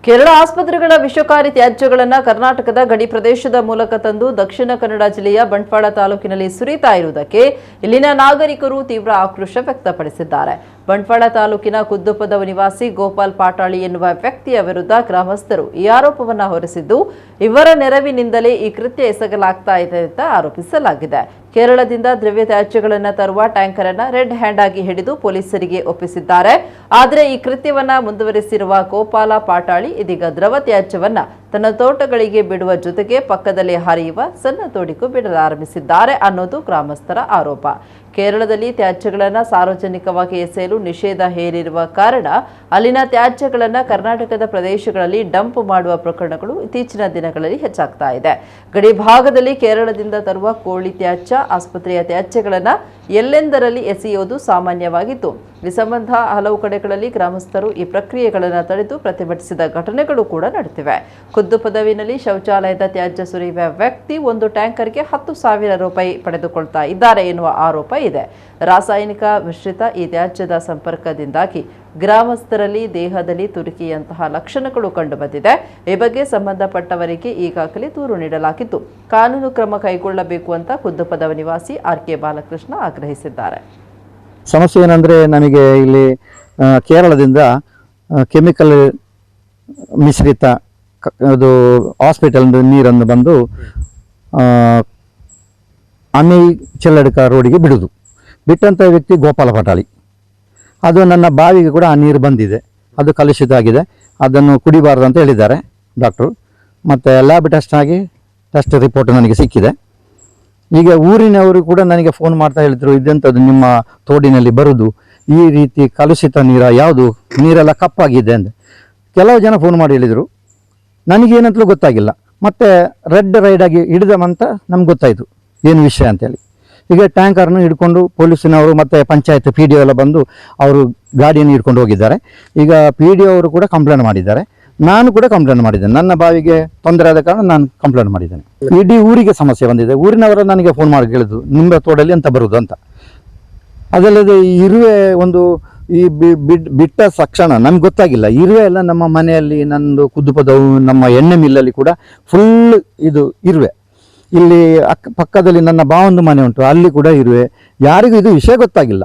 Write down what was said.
ಕೇರಳ ಆಸ್ಪತ್ರೆಗಳ ವಿಷಕಾರಿ ತ್ಯಾಜ್ಯಗಳನ್ನು ಕರ್ನಾಟಕದ ಗಡಿ ಪ್ರದೇಶದ ಮೂಲಕ ತಂದು ದಕ್ಷಿಣ ಕನ್ನಡ ಜಿಲ್ಲೆಯ ಬಂಟ್ವಾಳ ತಾಲೂಕಿನಲ್ಲಿ ಸುರಿತಾ ಇರುವುದಕ್ಕೆ ಇಲ್ಲಿನ ನಾಗರಿಕರು ತೀವ್ರ ಆಕ್ರೋಶ ವ್ಯಕ್ತಪಡಿಸಿದ್ದಾರೆ. ಬಂಟ್ವಾಳ ತಾಲೂಕಿನ ಕುದ್ದುಪದ ನಿವಾಸಿ ಗೋಪಾಲ್ ಪಾಟಾಳಿ ಎನ್ನುವ ವ್ಯಕ್ತಿಯ ವಿರುದ್ಧ ಗ್ರಾಮಸ್ಥರು ಈ ಆರೋಪವನ್ನು ಹೊರಿಸಿದ್ದು, ಇವರ ನೆರವಿನಿಂದಲೇ ಈ ಕೃತ್ಯ ಎಸಗಲಾಗ್ತಾ ಇದೆ ಅಂತ ಆರೋಪಿಸಲಾಗಿದೆ. ಕೇರಳದಿಂದ ದ್ರವ್ಯ ತ್ಯಾಜ್ಯಗಳನ್ನು ತರುವ ಟ್ಯಾಂಕರ್ ಅನ್ನು ರೆಡ್ ಹ್ಯಾಂಡ್ ಆಗಿ ಹಿಡಿದು ಪೊಲೀಸರಿಗೆ ಒಪ್ಪಿಸಿದ್ದಾರೆ. ಆದರೆ ಈ ಕೃತ್ಯವನ್ನ ಮುಂದುವರೆಸಿರುವ ಗೋಪಾಲ ಪಾಟಾಳಿ ಇದೀಗ ದ್ರವ ತ್ಯಾಜ್ಯವನ್ನ ತನ್ನ ತೋಟಗಳಿಗೆ ಬಿಡುವ ಜೊತೆಗೆ ಪಕ್ಕದಲ್ಲಿ ಹರಿಯುವ ಸಣ್ಣ ತೋಡಿಗೂ ಬಿಡಲಾರಂಭಿಸಿದ್ದಾರೆ ಅನ್ನೋದು ಗ್ರಾಮಸ್ಥರ ಆರೋಪ. ಕೇರಳದಲ್ಲಿ ತ್ಯಾಜ್ಯಗಳನ್ನು ಸಾರ್ವಜನಿಕವಾಗಿ ಎಸೆಯಲು ನಿಷೇಧ ಹೇರಿರುವ ಕಾರಣ ಅಲ್ಲಿನ ತ್ಯಾಜ್ಯಗಳನ್ನು ಕರ್ನಾಟಕದ ಪ್ರದೇಶಗಳಲ್ಲಿ ಡಂಪ್ ಮಾಡುವ ಪ್ರಕರಣಗಳು ಇತ್ತೀಚಿನ ದಿನಗಳಲ್ಲಿ ಹೆಚ್ಚಾಗ್ತಾ ಇದೆ. ಗಡಿ ಭಾಗದಲ್ಲಿ ಕೇರಳದಿಂದ ತರುವ ಕೋಳಿ ತ್ಯಾಜ್ಯ, ಆಸ್ಪತ್ರೆಯ ತ್ಯಾಜ್ಯಗಳನ್ನು ಎಲ್ಲೆಂದರಲ್ಲಿ ಎಸೆಯುವುದು ಸಾಮಾನ್ಯವಾಗಿತ್ತು. ಈ ಸಂಬಂಧ ಹಲವು ಕಡೆಗಳಲ್ಲಿ ಗ್ರಾಮಸ್ಥರು ಈ ಪ್ರಕ್ರಿಯೆಗಳನ್ನು ತಡೆದು ಪ್ರತಿಭಟಿಸಿದ ಘಟನೆಗಳು ಕೂಡ ನಡೆದಿವೆ. ಖುದ್ದು ಪದವಿನಲ್ಲಿ ಶೌಚಾಲಯದ ತ್ಯಾಜ್ಯ ಸುರಿಯುವ ವ್ಯಕ್ತಿ ಒಂದು ಟ್ಯಾಂಕರ್ಗೆ 10,000 ರೂಪಾಯಿ ಪಡೆದುಕೊಳ್ತಾ ಇದ್ದಾರೆ ಎನ್ನುವ ಆರೋಪ ಇದೆ. ರಾಸಾಯನಿಕ ಮಿಶ್ರಿತ ಈ ತ್ಯಾಜ್ಯದ ಸಂಪರ್ಕದಿಂದಾಗಿ ಗ್ರಾಮಸ್ಥರಲ್ಲಿ ದೇಹದಲ್ಲಿ ತುರಿಕೆಯಂತಹ ಲಕ್ಷಣಗಳು ಕಂಡುಬಂದಿದೆ. ಈ ಬಗ್ಗೆ ಸಂಬಂಧಪಟ್ಟವರಿಗೆ ಈಗಾಗಲೇ ದೂರು ನೀಡಲಾಗಿದ್ದು, ಕಾನೂನು ಕ್ರಮ ಕೈಗೊಳ್ಳಬೇಕು ಅಂತ ಖುದ್ದು ಪದವ ನಿವಾಸಿ RK ಬಾಲಕೃಷ್ಣ ಆಗ್ರಹಿಸಿದ್ದಾರೆ. ಸಮಸ್ಯೆ ಏನಂದರೆ, ನಮಗೆ ಇಲ್ಲಿ ಕೇರಳದಿಂದ ಕೆಮಿಕಲ್ ಮಿಶ್ರಿತ ಅದು ಹಾಸ್ಪಿಟಲ್ ನೀರನ್ನು ಬಂದು ಅಮಿ ಚೆಲ್ಲಡ್ಕ ರೋಡಿಗೆ ಬಿಡುವುದು. ಬಿಟ್ಟಂಥ ವ್ಯಕ್ತಿ ಗೋಪಾಲ ಪಾಟಾಳಿ. ಅದು ನನ್ನ ಬಾವಿಗೆ ಕೂಡ ಆ ನೀರು ಬಂದಿದೆ, ಅದು ಕಲುಷಿತ ಆಗಿದೆ, ಅದನ್ನು ಕುಡಿಬಾರ್ದು ಅಂತ ಹೇಳಿದ್ದಾರೆ ಡಾಕ್ಟ್ರು. ಮತ್ತು ಲ್ಯಾಬ್ ಟೆಸ್ಟ್ ಆಗಿ ಟೆಸ್ಟ್ ರಿಪೋರ್ಟ್ ನನಗೆ ಸಿಕ್ಕಿದೆ. ಈಗ ಊರಿನವರು ಕೂಡ ನನಗೆ ಫೋನ್ ಮಾಡ್ತಾ ಹೇಳಿದ್ರು, ಇದೆಂಥದ್ದು ನಿಮ್ಮ ತೋಡಿನಲ್ಲಿ ಬರುವುದು, ಈ ರೀತಿ ಕಲುಷಿತ ನೀರ, ಯಾವುದು ನೀರೆಲ್ಲ ಕಪ್ಪಾಗಿದೆ ಅಂತ ಕೆಲವು ಜನ ಫೋನ್ ಮಾಡಿ ಹೇಳಿದರು. ನನಗೇನಂತಲೂ ಗೊತ್ತಾಗಿಲ್ಲ. ಮತ್ತು ರೆಡ್ ರೈಡ್ ಆಗಿ ಹಿಡಿದವಂತ ನಮ್ಗೆ ಗೊತ್ತಾಯಿತು ಏನು ವಿಷಯ ಅಂತೇಳಿ. ಈಗ ಟ್ಯಾಂಕರ್ನ ಹಿಡ್ಕೊಂಡು ಪೊಲೀಸಿನವರು ಮತ್ತು ಪಂಚಾಯತ್ PDO ಎಲ್ಲ ಬಂದು ಅವರು ಗಾಡಿಯನ್ನು ಹಿಡ್ಕೊಂಡು ಹೋಗಿದ್ದಾರೆ. ಈಗ PDO ಅವರು ಕೂಡ ಕಂಪ್ಲೇಂಟ್ ಮಾಡಿದ್ದಾರೆ, ನಾನು ಕೂಡ ಕಂಪ್ಲೇಂಟ್ ಮಾಡಿದ್ದೇನೆ. ನನ್ನ ಬಾವಿಗೆ ತೊಂದರೆ ಆದ ಕಾರಣ ನಾನು ಕಂಪ್ಲೇಂಟ್ ಮಾಡಿದ್ದೇನೆ. ಇಡೀ ಊರಿಗೆ ಸಮಸ್ಯೆ ಬಂದಿದೆ. ಊರಿನವರು ನನಗೆ ಫೋನ್ ಮಾಡಿ ಕೇಳಿದ್ರು, ನಿಮ್ಮ ತೋಡಲ್ಲಿ ಅಂತ ಬರುವುದು ಅಂತ. ಅದಲ್ಲದೆ ಇರುವೆ ಒಂದು ಈ ಬಿಟ್ಟ ತಕ್ಷಣ ನಮ್ಗೆ ಗೊತ್ತಾಗಿಲ್ಲ. ಇರುವೆ ಎಲ್ಲ ನಮ್ಮ ಮನೆಯಲ್ಲಿ, ನಂದು ಕುದ್ದುಪದವು ನಮ್ಮ ಎಣ್ಣೆ ಮಿಲ್ಲಲ್ಲಿ ಕೂಡ ಫುಲ್ ಇದು ಇರುವೆ. ಇಲ್ಲಿ ಪಕ್ಕದಲ್ಲಿ ನನ್ನ ಬಾವೊಂದು ಮನೆ ಉಂಟು, ಅಲ್ಲಿ ಕೂಡ ಇರುವೆ. ಯಾರಿಗೂ ಇದು ವಿಷಯ ಗೊತ್ತಾಗಿಲ್ಲ.